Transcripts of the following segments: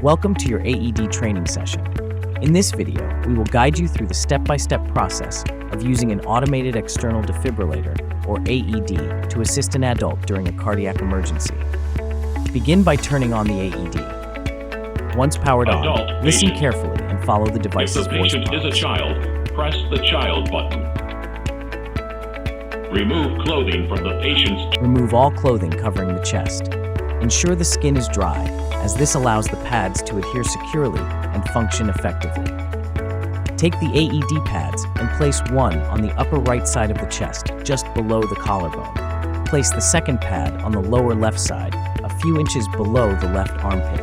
Welcome to your AED training session. In this video, we will guide you through the step-by-step process of using an Automated External Defibrillator, or AED, to assist an adult during a cardiac emergency. Begin by turning on the AED. Once powered on, listen carefully and follow the device's voice prompts. If the patient is a child, press the child button. Remove clothing from the patient's. Remove all clothing covering the chest. Ensure the skin is dry, as this allows the pads to adhere securely and function effectively. Take the AED pads and place one on the upper right side of the chest, just below the collarbone. Place the second pad on the lower left side, a few inches below the left armpit.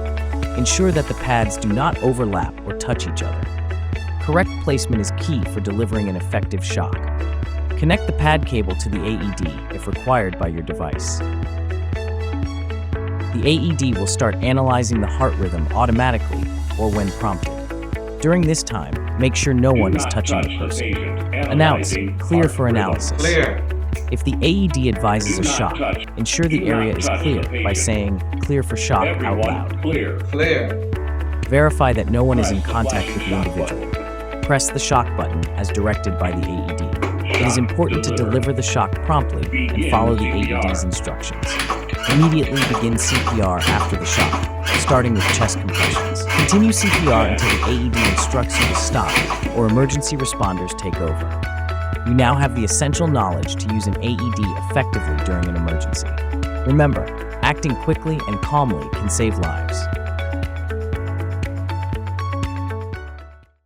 Ensure that the pads do not overlap or touch each other. Correct placement is key for delivering an effective shock. Connect the pad cable to the AED if required by your device. The AED will start analyzing the heart rhythm automatically or when prompted. During this time, make sure no one is touching the person. Announce, clear for analysis. If the AED advises a shock, ensure the area is clear by saying, clear for shock out loud. Verify that no one is in contact with the individual. Press the shock button as directed by the AED. It is important to deliver the shock promptly and follow the AED's instructions. Immediately begin CPR after the shock, starting with chest compressions. Continue CPR until the AED instructs you to stop or emergency responders take over. You now have the essential knowledge to use an AED effectively during an emergency. Remember, acting quickly and calmly can save lives.